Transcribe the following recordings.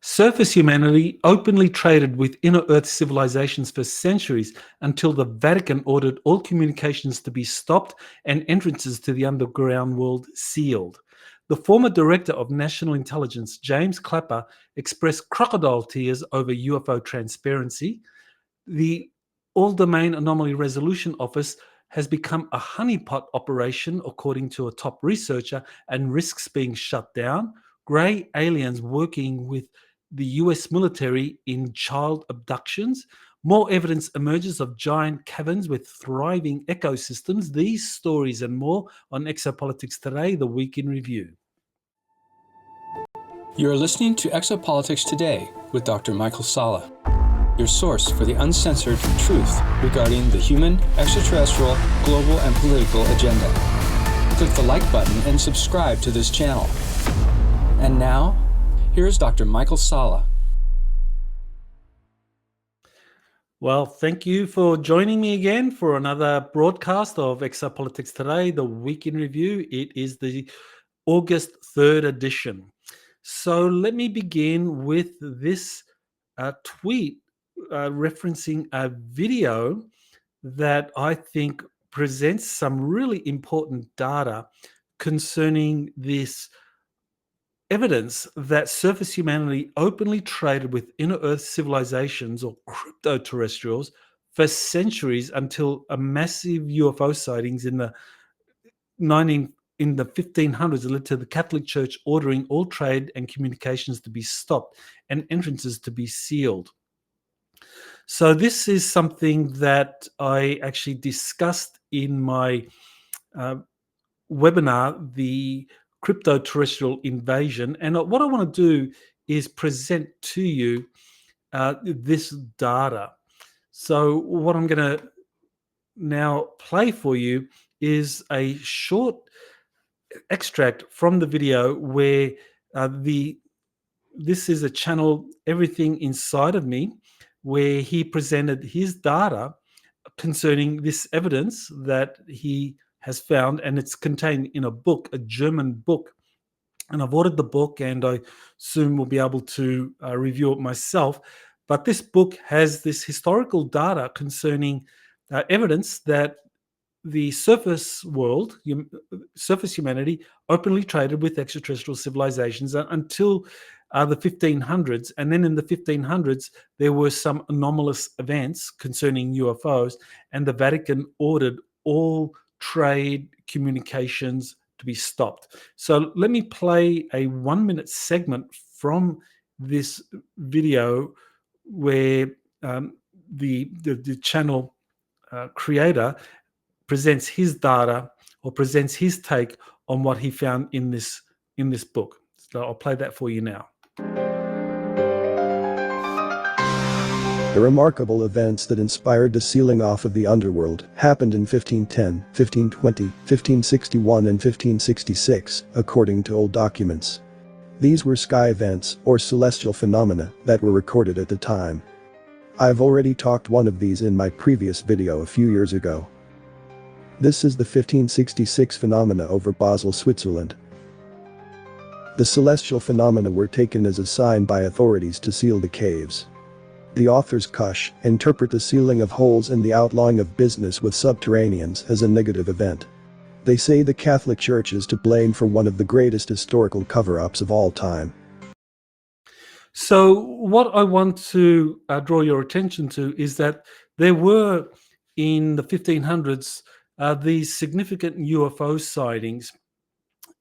Surface humanity openly traded with inner Earth civilizations for centuries until the Vatican ordered all communications to be stopped and entrances to the underground world sealed. The former director of national intelligence, James Clapper, expressed crocodile tears over UFO transparency. The All Domain Anomaly Resolution Office has become a honeypot operation, according to a top researcher, and risks being shut down. Grey aliens working with the US military in child abductions. More evidence emerges of giant caverns with thriving ecosystems. These stories and more on Exopolitics Today, the week in review. You are listening to Exopolitics Today with Dr. Michael Salla, your source for the uncensored truth regarding the human, extraterrestrial, global, and political agenda. Click the like button and subscribe to this channel. And now, here's Dr. Michael Salla. Well, thank you for joining me again for another broadcast of Exopolitics Today, the week in review. It is the August 3rd edition. So let me begin with this tweet referencing a video that I think presents some really important data concerning this evidence that surface humanity openly traded with inner Earth civilizations or cryptoterrestrials for centuries until a massive UFO sightings in the 1500s led to the Catholic Church ordering all trade and communications to be stopped and entrances to be sealed. So this is something that I actually discussed in my webinar, the crypto-terrestrial invasion. And what I want to do is present to you this data. So what I'm going to now play for you is a short extract from the video where this is a channel, Everything Inside of Me, where he presented his data concerning this evidence that he has found, and it's contained in a book, a German book. And I've ordered the book, and I soon will be able to review it myself. But this book has this historical data concerning evidence that the surface world, surface humanity, openly traded with extraterrestrial civilizations until the 1500s. And then in the 1500s, there were some anomalous events concerning UFOs, and the Vatican ordered all trade communications to be stopped. So let me play a 1-minute segment from this video where the channel creator presents his data or presents his take on what he found in this book. So I'll play that for you now. The remarkable events that inspired the sealing off of the underworld happened in 1510, 1520, 1561 and 1566, according to old documents. These were sky events, or celestial phenomena, that were recorded at the time. I've already talked one of these in my previous video a few years ago. This is the 1566 phenomena over Basel, Switzerland. The celestial phenomena were taken as a sign by authorities to seal the caves. The authors Kush interpret the sealing of holes in the outlying of business with subterraneans as a negative event. They say the Catholic Church is to blame for one of the greatest historical cover-ups of all time. So what I want to draw your attention to is that there were, in the 1500s, these significant UFO sightings,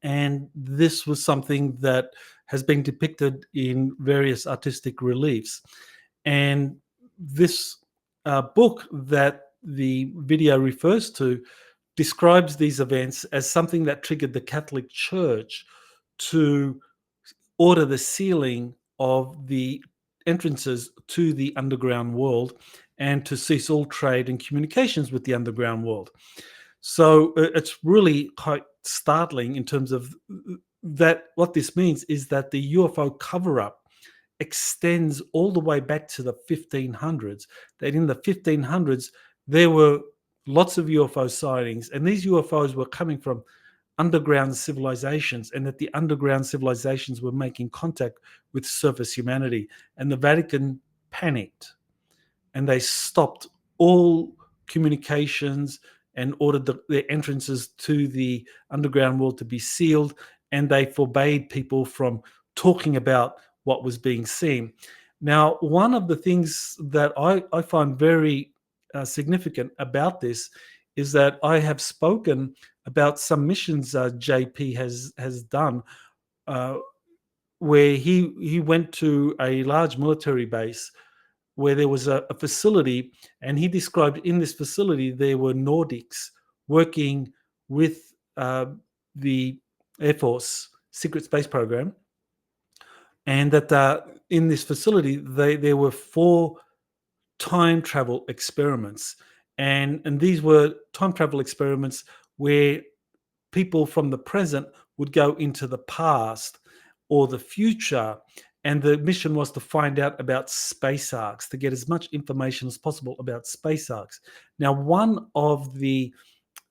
and this was something that has been depicted in various artistic reliefs. And this book that the video refers to describes these events as something that triggered the Catholic Church to order the sealing of the entrances to the underground world and to cease all trade and communications with the underground world. So it's really quite startling in terms of that. What this means is that the UFO cover-up extends all the way back to the 1500s, that in the 1500s there were lots of UFO sightings, and these UFOs were coming from underground civilizations, and that the underground civilizations were making contact with surface humanity. And the Vatican panicked, and they stopped all communications and ordered their entrances to the underground world to be sealed, and they forbade people from talking about what was being seen. Now, one of the things that I find very significant about this is that I have spoken about some missions JP has done, uh, where he went to a large military base where there was a facility, and he described in this facility there were Nordics working with the Air Force secret space program, and that in this facility there were 4 time travel experiments, and these were time travel experiments where people from the present would go into the past or the future, and the mission was to find out about space arcs, to get as much information as possible about space arcs. Now, one of the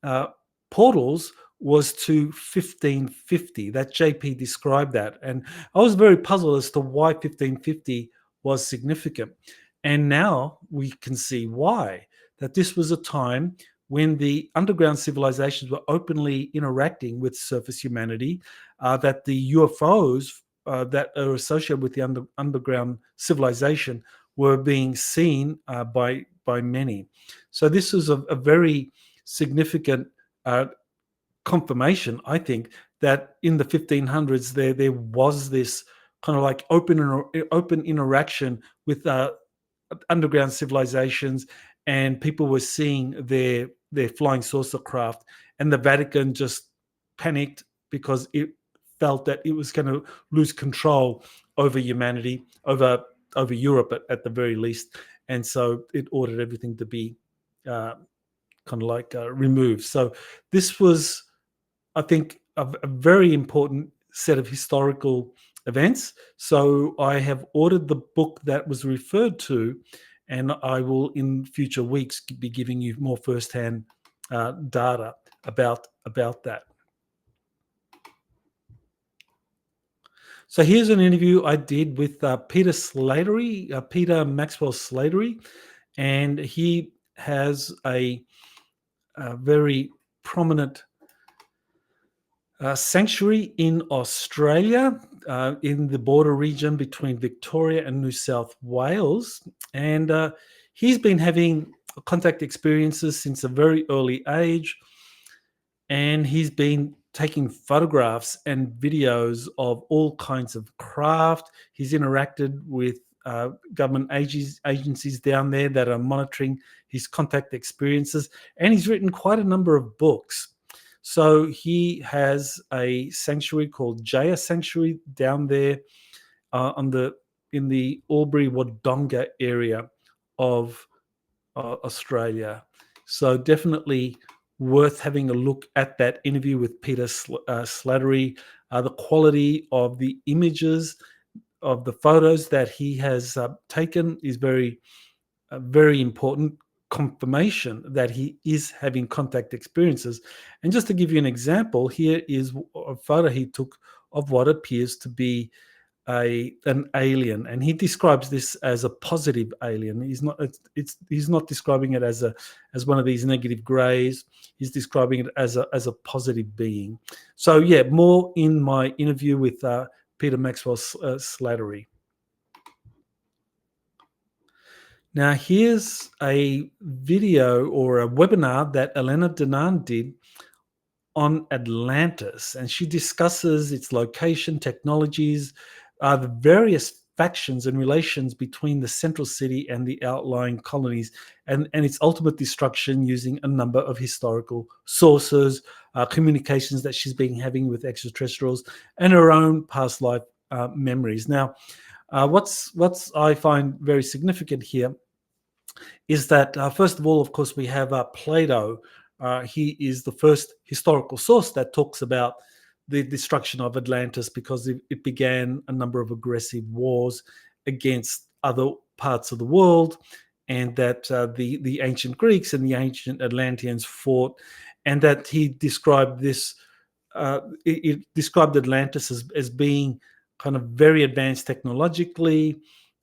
uh, portals was to 1550. That JP described that, and I was very puzzled as to why 1550 was significant. And now we can see why. That this was a time when the underground civilizations were openly interacting with surface humanity, that the UFOs that are associated with the underground civilization were being seen by many. So this is a very significant confirmation, I think, that in the 1500s there was this kind of like open interaction with underground civilizations, and people were seeing their flying saucer craft, and the Vatican just panicked because it felt that it was going to lose control over humanity, over Europe at the very least, and so it ordered everything to be kind of like removed. So this was, I think, a very important set of historical events. So I have ordered the book that was referred to, and I will in future weeks be giving you more firsthand data about that. So here's an interview I did with Peter Slattery, Peter Maxwell Slattery, and he has a very prominent sanctuary in Australia, in the border region between Victoria and New South Wales. And he's been having contact experiences since a very early age. And he's been taking photographs and videos of all kinds of craft. He's interacted with government agencies down there that are monitoring his contact experiences. And he's written quite a number of books. So he has a sanctuary called Jaya Sanctuary down there in the Albury-Wodonga area of Australia. So definitely worth having a look at that interview with Peter Slattery. The quality of the images, of the photos that he has taken is very, very important confirmation that he is having contact experiences. And just to give you an example, here is a photo he took of what appears to be an alien, and he describes this as a positive alien. He's not describing it as one of these negative grays. He's describing it as a positive being. So yeah, more in my interview with Peter Maxwell Slattery. Now, here's a video or a webinar that Elena Danaan did on Atlantis, and she discusses its location, technologies, the various factions and relations between the central city and the outlying colonies, and its ultimate destruction using a number of historical sources, communications that she's been having with extraterrestrials, and her own past life memories. Now, what's I find very significant here is that, first of all, of course, we have Plato. He is the first historical source that talks about the destruction of Atlantis, because it began a number of aggressive wars against other parts of the world, and that the ancient Greeks and the ancient Atlanteans fought, and that he described this it described Atlantis as being kind of very advanced technologically,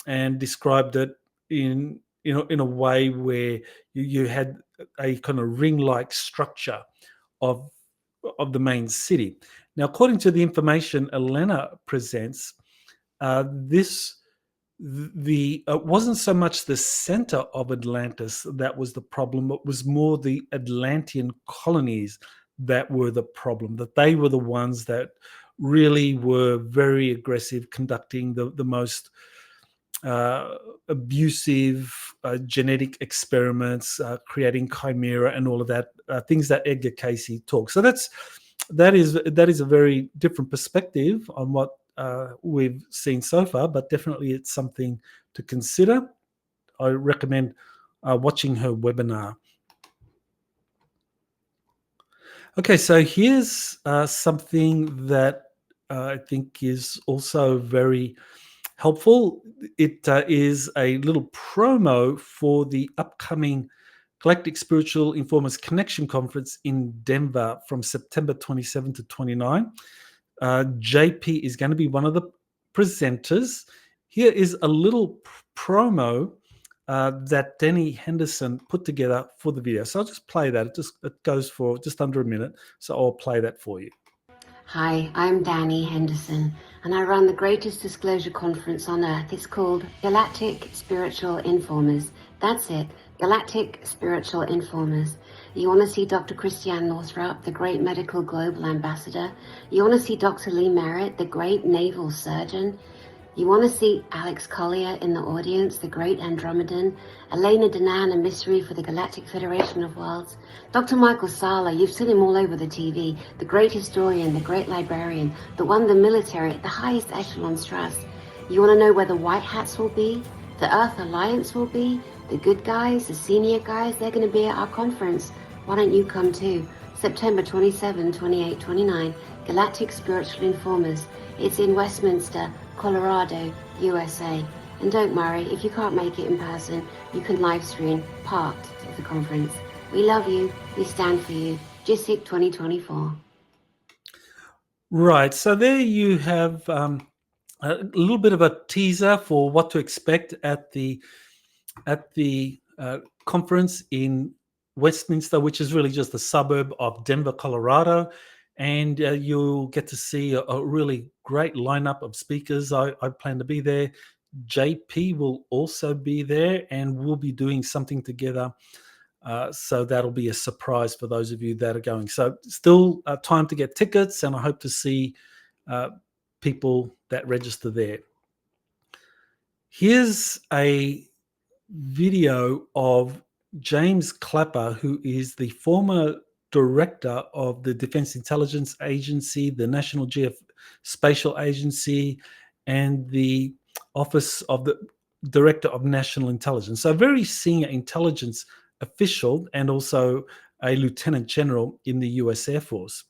and described it in a way where you had a kind of ring-like structure of the main city. Now, according to the information Elena presents, this wasn't so much the center of Atlantis that was the problem. It was more the Atlantean colonies that were the problem, that they were the ones that really were very aggressive, conducting the most abusive genetic experiments, creating chimera and all of that, things that Edgar Casey talks. So that is a very different perspective on what we've seen so far, but definitely it's something to consider. I recommend watching her webinar. Okay, so here's something that I think is also very helpful. It is a little promo for the upcoming Galactic Spiritual Informers Connection Conference in Denver from September 27 to 29. JP is going to be one of the presenters. Here is a little promo that Denny Henderson put together for the video. So I'll just play that. It goes for just under a minute. So I'll play that for you. Hi, I'm Danny Henderson, and I run the greatest disclosure conference on Earth. It's called Galactic Spiritual Informers. That's it, Galactic Spiritual Informers. You want to see Dr. Christiane Northrup, the great medical global ambassador? You want to see Dr. Lee Merritt, the great naval surgeon? You want to see Alex Collier in the audience, the great Andromedan? Elena Danaan, a mystery for the Galactic Federation of Worlds? Dr. Michael Salla, you've seen him all over the TV, the great historian, the great librarian, the one the military at the highest echelons trust. You want to know where the White Hats will be, the Earth Alliance will be, the good guys, the senior guys? They're going to be at our conference. Why don't you come too? September 27, 28, 29, Galactic Spiritual Informers. It's in Westminster, Colorado, USA. And don't worry, if you can't make it in person, you can live stream part of the conference. We love you. We stand for you. GSIC 2024. Right. So there you have a little bit of a teaser for what to expect at the conference in Westminster, which is really just a suburb of Denver, Colorado. And you'll get to see a really great lineup of speakers. I plan to be there. JP will also be there, and we'll be doing something together. So that'll be a surprise for those of you that are going. So still time to get tickets, and I hope to see people that register there. Here's a video of James Clapper, who is the former director of the Defense Intelligence Agency, the National Geospatial Agency, and the Office of the Director of National Intelligence. So a very senior intelligence official and also a lieutenant general in the US Air Force.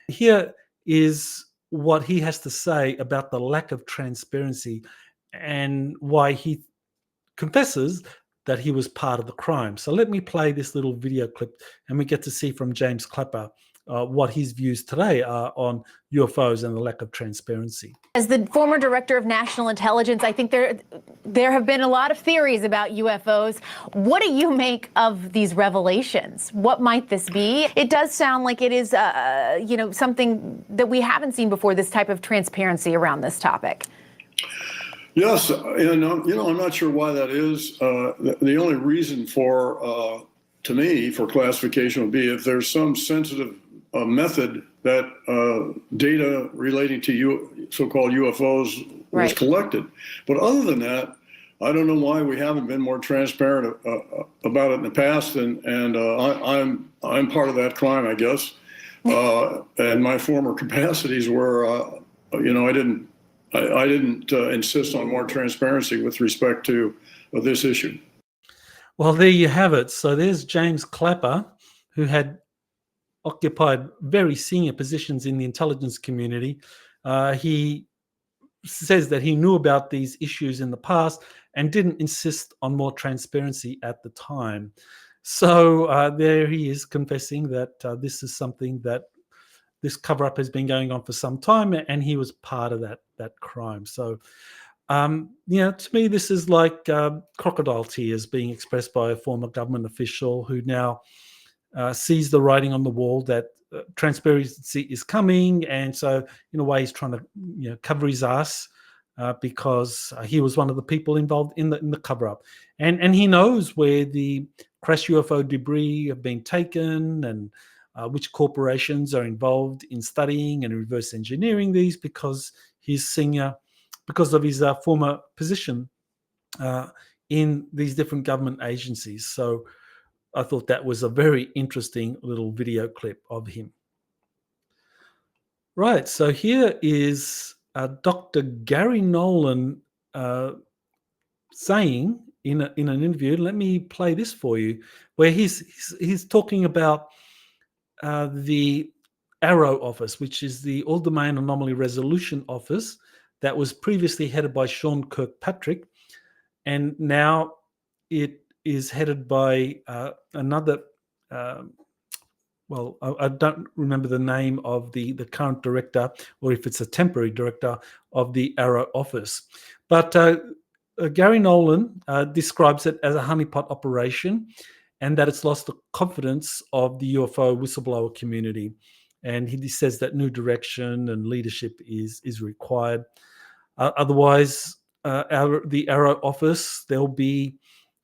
Here is what he has to say about the lack of transparency and why he confesses that he was part of the crime. So let me play this little video clip, and we get to see from James Clapper what his views today are on UFOs and the lack of transparency. As the former director of national intelligence, I think there have been a lot of theories about UFOs. What do you make of these revelations? What might this be? It does sound like it is, something that we haven't seen before, this type of transparency around this topic. Yes, and I'm not sure why that is. The only reason to me, for classification would be if there's some sensitive method that data relating to so-called UFOs was collected. But other than that, I don't know why we haven't been more transparent about it in the past. And I'm part of that crime, I guess. And my former capacities were, I didn't insist on more transparency with respect to this issue. Well, there you have it. So there's James Clapper, who had occupied very senior positions in the intelligence community. He says that he knew about these issues in the past and didn't insist on more transparency at the time. So there he is confessing that this is something that this cover-up has been going on for some time, and he was part of that crime. So, to me, this is like crocodile tears being expressed by a former government official who now sees the writing on the wall that transparency is coming, and so in a way he's trying to cover his ass because he was one of the people involved in the cover-up, and he knows where the crash UFO debris have been taken and which corporations are involved in studying and reverse engineering these because of his former position in these different government agencies. So I thought that was a very interesting little video clip of him. Right, so here is Dr. Gary Nolan saying in an interview. Let me play this for you, where he's talking about the AARO office, which is the All Domain Anomaly Resolution Office that was previously headed by Sean Kirkpatrick, and now it is headed by another. I don't remember the name of the current director, or if it's a temporary director of the AARO office. But Gary Nolan describes it as a honeypot operation, and that it's lost the confidence of the UFO whistleblower community. And he says that new direction and leadership is required. Otherwise, the AARO office, there'll be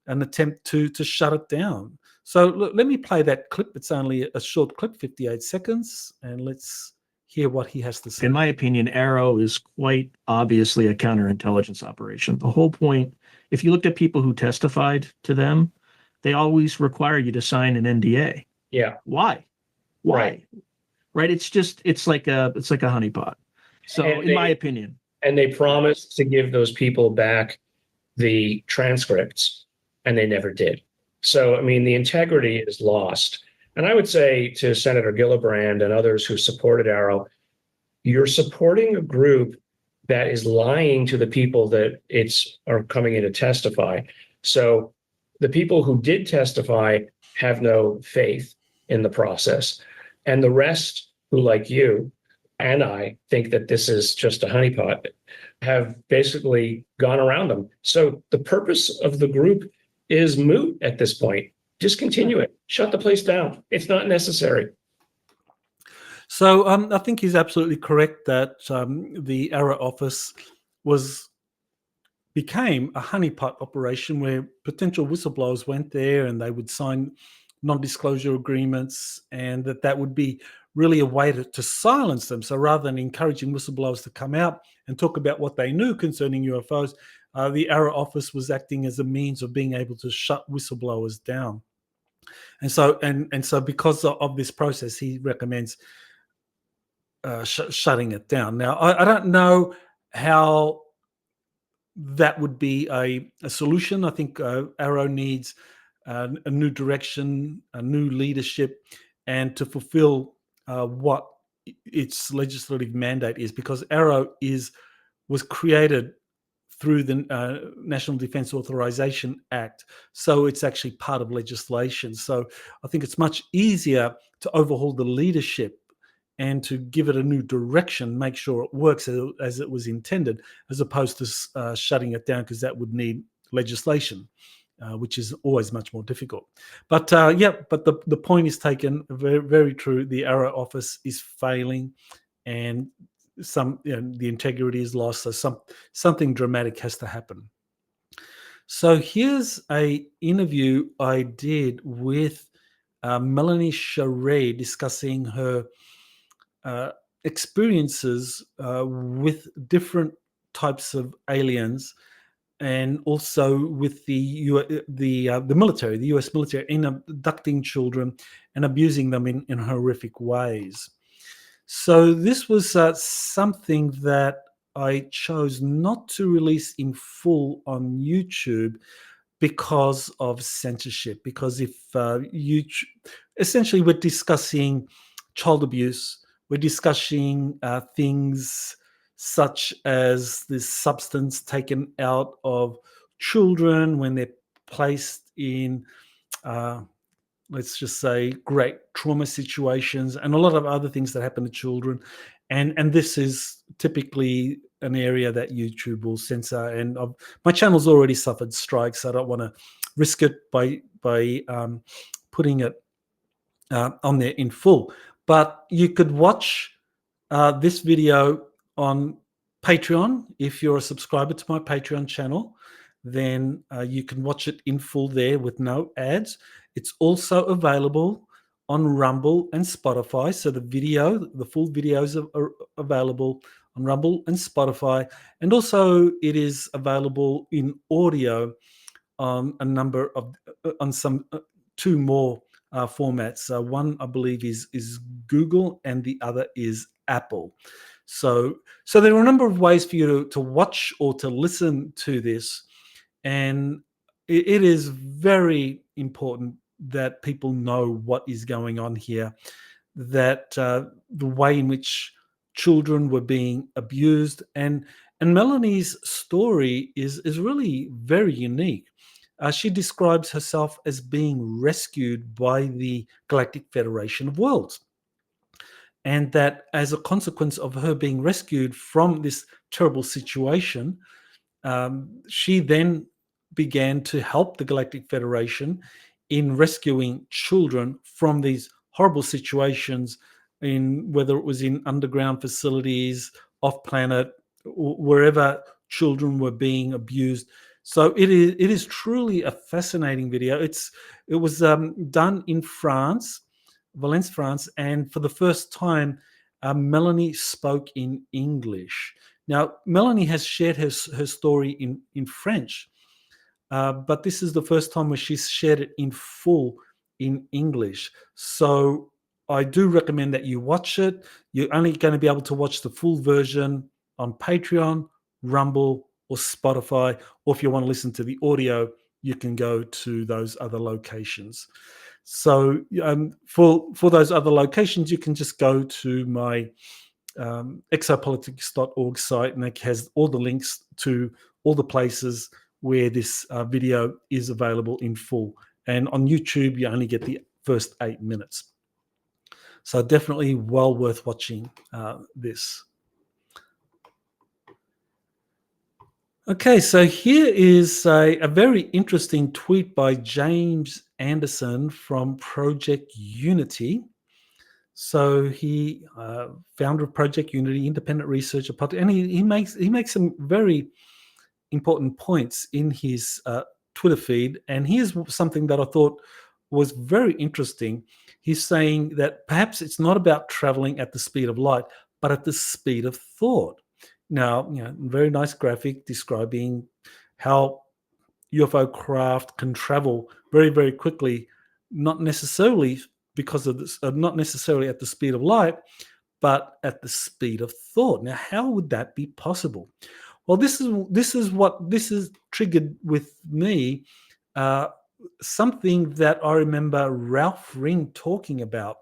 an attempt to shut it down. So let me play that clip. It's only a short clip, 58 seconds, and let's hear what he has to say. In my opinion, AARO is quite obviously a counterintelligence operation. The whole point, if you looked at people who testified to them, they always require you to sign an NDA. Yeah. Why? Right? It's like a honeypot. So in my opinion. And they promised to give those people back the transcripts, and they never did. So, I mean, the integrity is lost. And I would say to Senator Gillibrand and others who supported AARO, you're supporting a group that is lying to the people that are coming in to testify. So the people who did testify have no faith in the process. And the rest who, like you and I, think that this is just a honeypot, have basically gone around them. So the purpose of the group is moot at this point. Discontinue it. Shut the place down. It's not necessary. So I think he's absolutely correct that the AARO office became a honeypot operation where potential whistleblowers went there and they would sign non-disclosure agreements, and that would be really a way to silence them. So rather than encouraging whistleblowers to come out and talk about what they knew concerning UFOs, the AARO office was acting as a means of being able to shut whistleblowers down. And so because of this process, he recommends shutting it down. Now, I don't know how that would be a solution. I think AARO needs a new direction, a new leadership, and to fulfill what its legislative mandate is, because AARO was created through the National Defense Authorization Act. So it's actually part of legislation. So I think it's much easier to overhaul the leadership and to give it a new direction, make sure it works as it was intended, as opposed to shutting it down, because that would need legislation, which is always much more difficult. But the point is taken, very, very true. The AARO office is failing, and the integrity is lost. So something dramatic has to happen. So here's a interview I did with Melanie Charest discussing her experiences with different types of aliens, and also with the military, the U.S. military, in abducting children and abusing them in horrific ways. So this was something that I chose not to release in full on YouTube because of censorship. Because if essentially we're discussing child abuse, we're discussing things such as this substance taken out of children when they're placed in let's just say, great trauma situations and a lot of other things that happen to children. And this is typically an area that YouTube will censor. And my channel's already suffered strikes. So I don't want to risk it by putting it on there in full. But you could watch this video on Patreon. If you're a subscriber to my Patreon channel, then you can watch it in full there with no ads. It's also available on Rumble and Spotify. So the full videos are available on Rumble and Spotify. And also it is available in audio on a number of, on some two more formats. One, I believe, is Google, and the other is Apple. So there are a number of ways for you to watch or to listen to this. And it is very important that people know what is going on here, that the way in which children were being abused. And Melanie's story is really very unique. She describes herself as being rescued by the Galactic Federation of Worlds. And that as a consequence of her being rescued from this terrible situation, she then began to help the Galactic Federation in rescuing children from these horrible situations, in whether it was in underground facilities, off planet, wherever children were being abused. So it is truly a fascinating video. It was done in France, Valence, France, and for the first time, Melanie spoke in English. Now, Melanie has shared her story in French, but this is the first time where she's shared it in full in English. So I do recommend that you watch it. You're only going to be able to watch the full version on Patreon, Rumble, or Spotify. Or if you want to listen to the audio, you can go to those other locations. So for those other locations, you can just go to my exopolitics.org site, and it has all the links to all the places where this video is available in full. And on YouTube, you only get the first 8 minutes. So definitely well worth watching this. Okay, so here is a very interesting tweet by James Anderson from Project Unity. So he, founder of Project Unity, independent researcher, and he makes some very important points in his Twitter feed. And here's something that I thought was very interesting. He's saying that perhaps it's not about traveling at the speed of light, but at the speed of thought. Now, very nice graphic describing how UFO craft can travel very, very quickly, not necessarily because of this, not necessarily at the speed of light, but at the speed of thought. Now, how would that be possible? Well, this is triggered with me, something that I remember Ralph Ring talking about.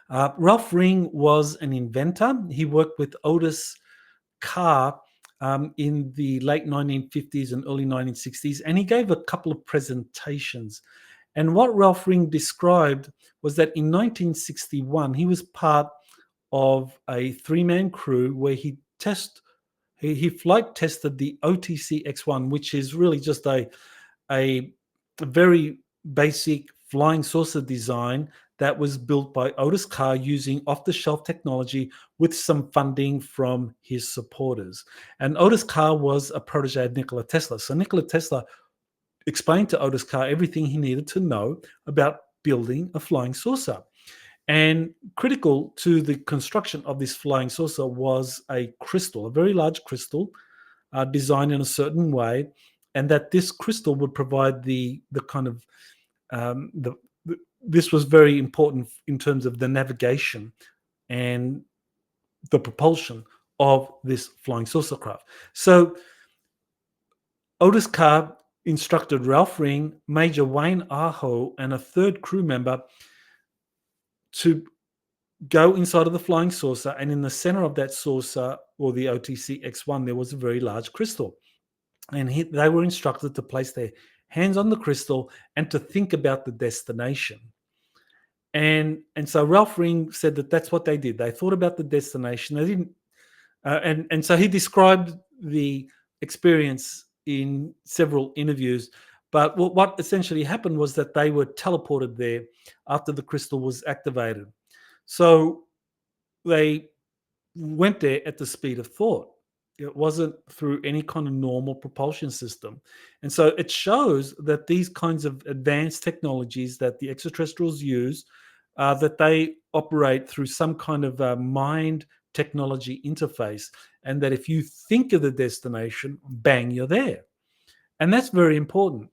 Ralph Ring was an inventor. He worked with Otis Carr in the late 1950s and early 1960s, and he gave a couple of presentations. And what Ralph Ring described was that in 1961, he was part of a 3-man crew where he flight tested the OTC X1, which is really just a very basic flying saucer design that was built by Otis Carr using off-the-shelf technology with some funding from his supporters. And Otis Carr was a protege of Nikola Tesla. So Nikola Tesla explained to Otis Carr everything he needed to know about building a flying saucer. And critical to the construction of this flying saucer was a crystal, a very large crystal designed in a certain way, and that this crystal would provide the kind of this was very important in terms of the navigation and the propulsion of this flying saucer craft. So Otis Carr instructed Ralph Ring, Major Wayne Aho, and a third crew member to go inside of the flying saucer, and in the center of that saucer, or the OTC X1, there was a very large crystal. And they were instructed to place their hands on the crystal, and to think about the destination. And so Ralph Ring said that that's what they did. They thought about the destination. They didn't, and so he described the experience in several interviews. But what essentially happened was that they were teleported there after the crystal was activated. So they went there at the speed of thought. It wasn't through any kind of normal propulsion system. And so it shows that these kinds of advanced technologies that the extraterrestrials use, that they operate through some kind of mind technology interface, and that if you think of the destination, bang, you're there. And that's very important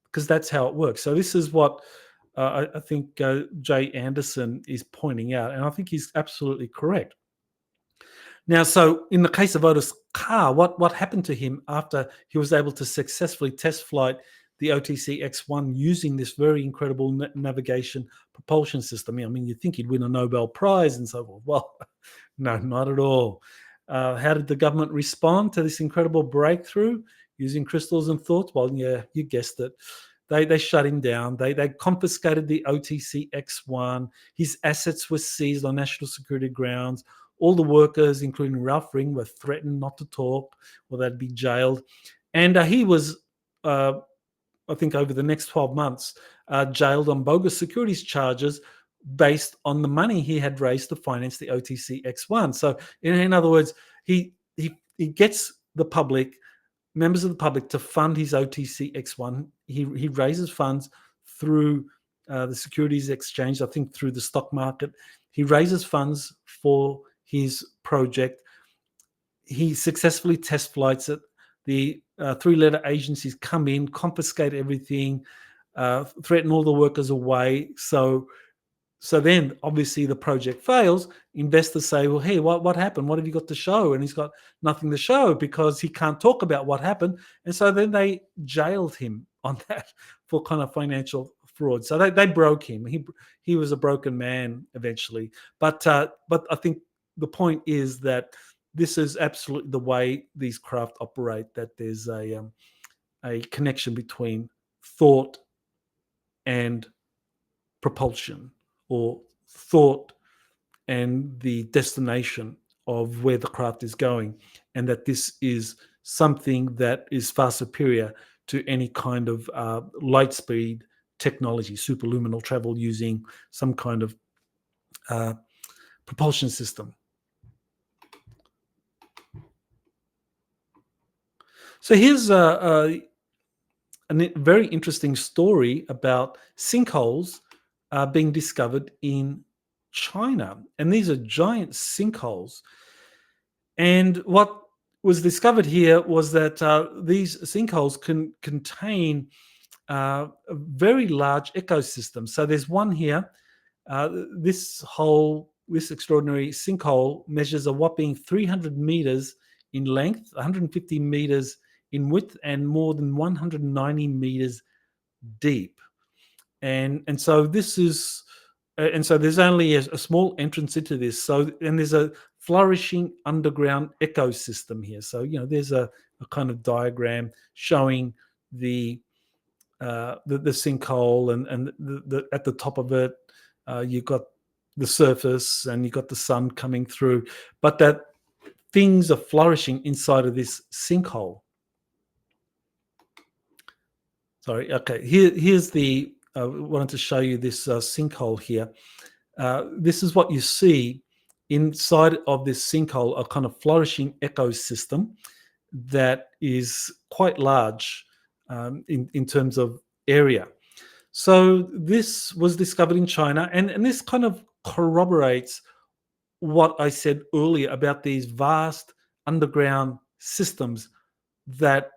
because that's how it works. So this is what I think Jay Anderson is pointing out, and I think he's absolutely correct. Now, so in the case of Otis Carr, what happened to him after he was able to successfully test flight the OTC X-1 using this very incredible navigation propulsion system? I mean, you'd think he'd win a Nobel Prize and so forth. Well, no, not at all. How did the government respond to this incredible breakthrough using crystals and thoughts? Well, yeah, you guessed it. They shut him down. They confiscated the OTC X-1. His assets were seized on national security grounds. All the workers, including Ralph Ring, were threatened not to talk or they'd be jailed. And he was, I think over the next 12 months, jailed on bogus securities charges based on the money he had raised to finance the OTC X-1. So in other words, he gets the public, members of the public, to fund his OTC X-1. He raises funds through the securities exchange, I think through the stock market. He raises funds for his project. He successfully test flights it. The three-letter agencies come in, confiscate everything, threaten all the workers away. So then, obviously, the project fails. Investors say, well, hey, what happened? What have you got to show? And he's got nothing to show because he can't talk about what happened. And so then they jailed him on that for kind of financial fraud. So they broke him. He was a broken man eventually. But I think the point is that this is absolutely the way these craft operate, that there's a connection between thought and propulsion, or thought and the destination of where the craft is going, and that this is something that is far superior to any kind of light speed technology, superluminal travel using some kind of propulsion system. So here's a very interesting story about sinkholes being discovered in China. And these are giant sinkholes. And what was discovered here was that these sinkholes can contain a very large ecosystem. So there's one here. This extraordinary sinkhole measures a whopping 300 meters in length, 150 meters in width, and more than 190 meters deep. And so this is, and so there's only a small entrance into this. So, and there's a flourishing underground ecosystem here. So, there's a kind of diagram showing the sinkhole, and the at the top of it, you've got the surface and you've got the sun coming through, but that things are flourishing inside of this sinkhole. Sorry. Okay. Here's the. Wanted to show you this sinkhole here. This is what you see inside of this sinkhole, a kind of flourishing ecosystem that is quite large in terms of area. So this was discovered in China, and this kind of corroborates what I said earlier about these vast underground systems that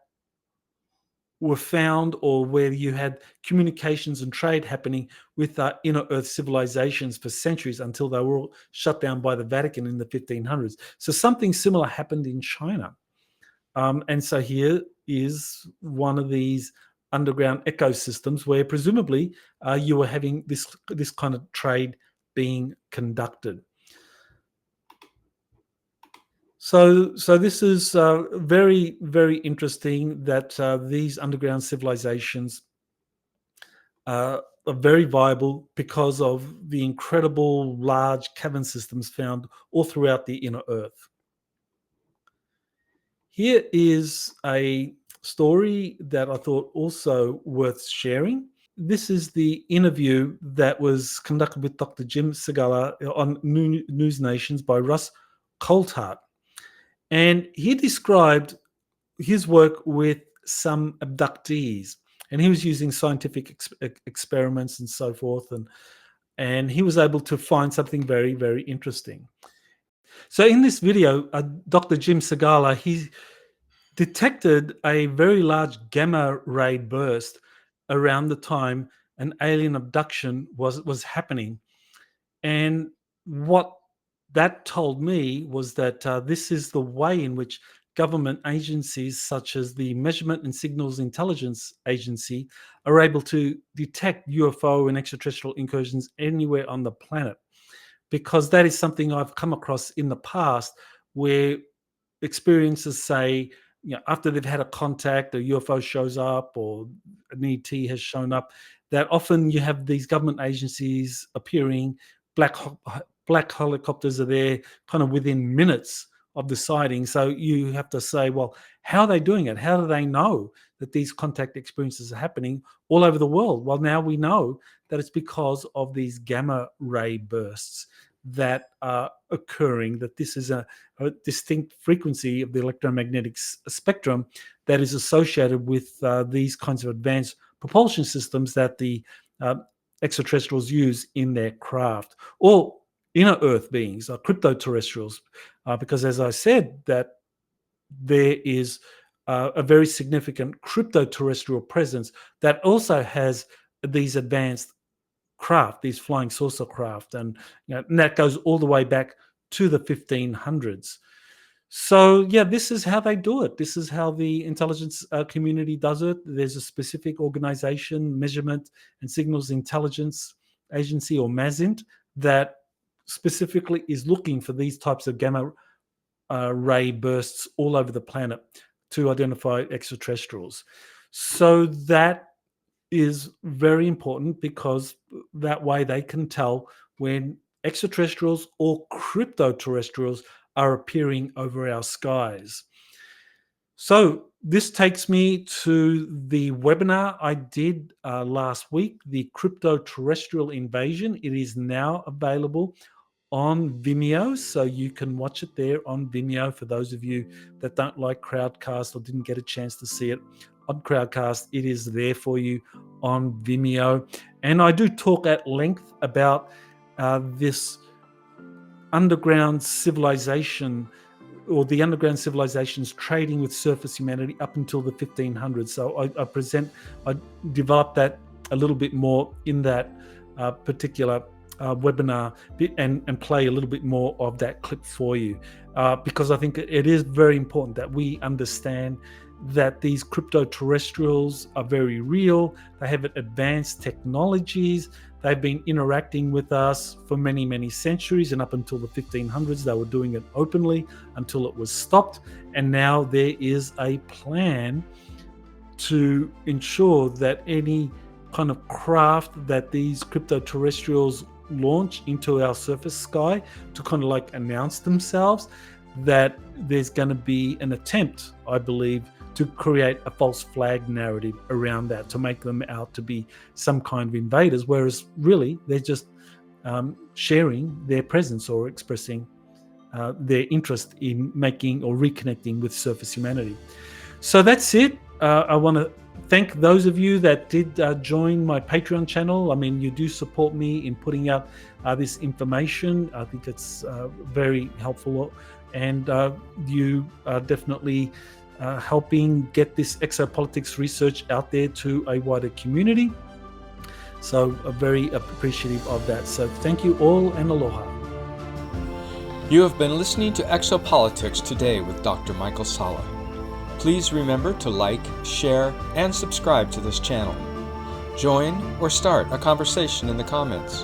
were found, or where you had communications and trade happening with inner Earth civilizations for centuries until they were all shut down by the Vatican in the 1500s. So something similar happened in China. And so here is one of these underground ecosystems where presumably you were having this kind of trade being conducted. So this is very, very interesting that these underground civilizations are very viable because of the incredible large cavern systems found all throughout the inner Earth. Here is a story that I thought also worth sharing. This is the interview that was conducted with Dr. Jim Segala on News Nations by Russ Coulthart. And he described his work with some abductees. And he was using scientific experiments and so forth. And he was able to find something very, very interesting. So in this video, Dr. Jim Segala, he detected a very large gamma ray burst around the time an alien abduction was happening. And what that told me was that this is the way in which government agencies such as the Measurement and Signals Intelligence Agency are able to detect UFO and extraterrestrial incursions anywhere on the planet. Because that is something I've come across in the past where experiencers say, after they've had a contact, a UFO shows up or an ET has shown up, that often you have these government agencies appearing, black helicopters are there kind of within minutes of the sighting. So you have to say, well, how are they doing it? How do they know that these contact experiences are happening all over the world? Well, now we know that it's because of these gamma ray bursts that are occurring, that this is a distinct frequency of the electromagnetic spectrum that is associated with these kinds of advanced propulsion systems that the extraterrestrials use in their craft, or inner Earth beings, or crypto-terrestrials, because as I said, that there is a very significant crypto-terrestrial presence that also has these advanced craft, these flying saucer craft, and that goes all the way back to the 1500s. So yeah, this is how they do it. This is how the intelligence community does it. There's a specific organization, Measurement and Signals Intelligence Agency, or MASINT, that specifically is looking for these types of gamma ray bursts all over the planet to identify extraterrestrials. So that is very important, because that way they can tell when extraterrestrials or crypto-terrestrials are appearing over our skies. So this takes me to the webinar I did last week, the Crypto-Terrestrial Invasion. It is now available on Vimeo, so you can watch it there on Vimeo for those of you that don't like Crowdcast or didn't get a chance to see it on Crowdcast. It is there for you on Vimeo. And I do talk at length about this underground civilization, or the underground civilizations trading with surface humanity up until the 1500s. So I developed that a little bit more in that particular webinar and play a little bit more of that clip for you, because I think it is very important that we understand that these crypto-terrestrials are very real. They have advanced technologies. They've been interacting with us for many, many centuries, and up until the 1500s, they were doing it openly until it was stopped. And now there is a plan to ensure that any kind of craft that these crypto-terrestrials launch into our surface sky to kind of like announce themselves, that there's going to be an attempt, I believe, to create a false flag narrative around that, to make them out to be some kind of invaders, whereas really they're just sharing their presence or expressing their interest in making or reconnecting with surface humanity. So that's it. I want to thank those of you that did join my Patreon channel. I mean, you do support me in putting out this information. I think it's very helpful, and you are definitely helping get this exopolitics research out there to a wider community. So I'm very appreciative of that. So thank you all, and aloha. You have been listening to Exopolitics today with Dr. Michael Salla. Please remember to like, share, and subscribe to this channel. Join or start a conversation in the comments.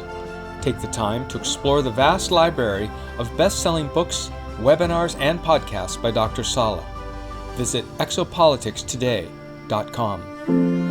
Take the time to explore the vast library of best-selling books, webinars, and podcasts by Dr. Salla. Visit exopoliticstoday.com.